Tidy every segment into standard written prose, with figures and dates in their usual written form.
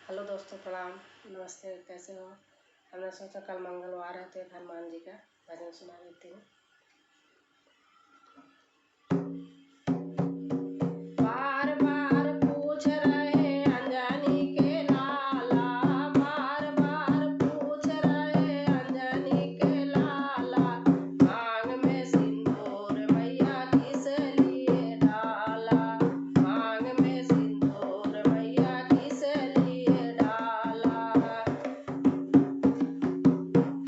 Hello दोस्तों, प्रणाम, नमस्ते। कैसे हो? हमने सोचा कल मंगलवार है तो एक हनुमान जी का भजन सुना देती हूँ। बार बार पूछ रहे अंजनी के लाला, बार बार पूछ रहे अंजनी के लाला, मांग में सिंदूर मैया किस लिए डाला, मांग में सिंदूर मैया किस लिए डाला।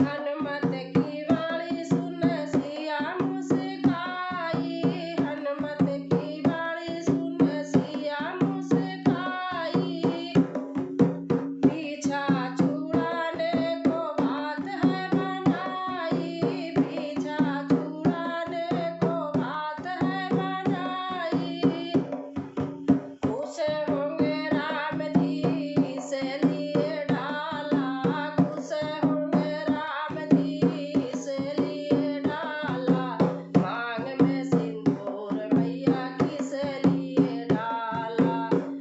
हनुमत की वाणी सुन सिया मुस्काई, हनुमत की वाणी सुन सिया मुस्काई, पीछा छुड़ाने को बात है बनाई, पीछा छुड़ाने को बात है बनाई, उसे होंगे राम जी इसलिए डाला, उसे होंगे राम जी इसलिए डाला, मांग में सिंदूर मैया किस लिए डाला,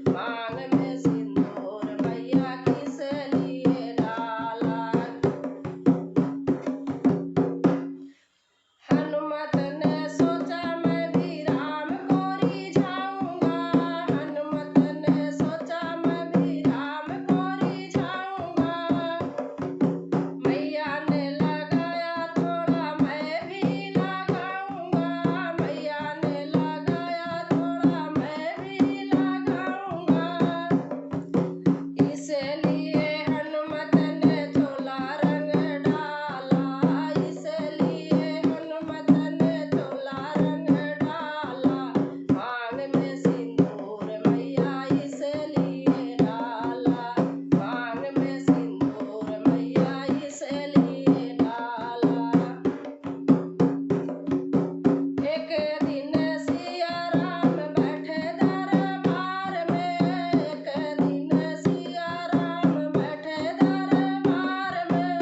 मांग में सिंदूर मैया किस लिए डाला। हनुमत ने सोचा मैं भी राम को रिझाऊंगा, हनुमत ने सोचा मैं भी राम को रिझाऊंगा, मैया ने लगाया थोड़ा मैं भी लगाऊंगा, मैया ने लगाया थोड़ा मैं भी लगाऊंगा, इसलिए हनुमत ने चोला रंग डाला, इसलिए हनुमत ने चोला रंग डाला, मांग में सिंदूर मैया इसलिए डाला, मांग में सिंदूर मैया इसलिए डाला। एक दिन सिया राम बैठे दरबार में, एक दिन सिया राम बैठे दरबार में,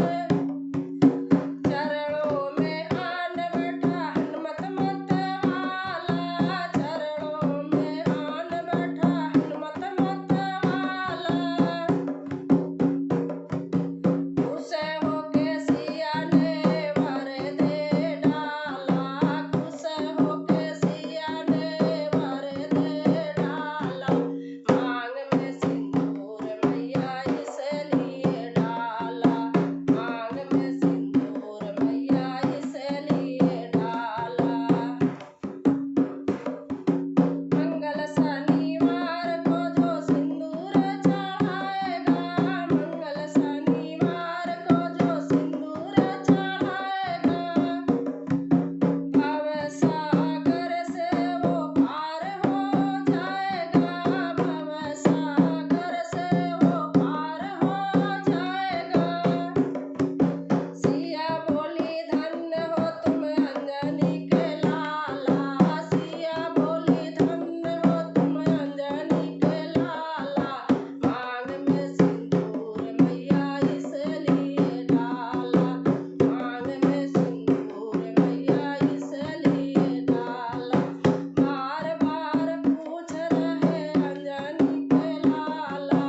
चरणों में आन बैठा हनुमत मत वाला, चरणों में आन बैठा हनुमत मत वाला, उसे होके सिया ने वर दे डाला, उसे होके सिया ने वर दे डाला, मांग में सिंदूर मैया इसलिए डाला, मांग में सिंदूर मैया इसलिए डाला। मंगल शनिवार को जो सिंदूर चढ़ाएगा, मंगल शनिवार को जो सिंदूर चढ़ाएगा, भव सागर से वो पार हो जाएगा, भव सागर से वो पार हो जाएगा। सिया बोली धन्य हो तुम अंजनी के लाला, सिया बोली धन्य हो तुम अंजनी के लाला, मांग में सिंदूर मैया इसलिए डाला, मांग में सिंदूर मैया इसलिए डाला, बार बार पूछ रहे अंजनी के लाला,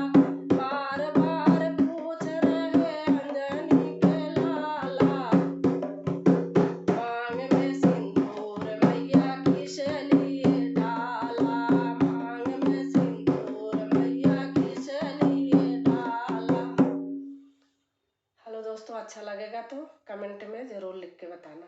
बार बार पूछ रहे अंजनी के लाला, मांग में सिंदूर मैया किस लिए डाला, मांग में सिंदूर मैया किस लिए डाला। हेलो दोस्तों, अच्छा लगेगा तो कमेंट में ज़रूर लिख के बताना।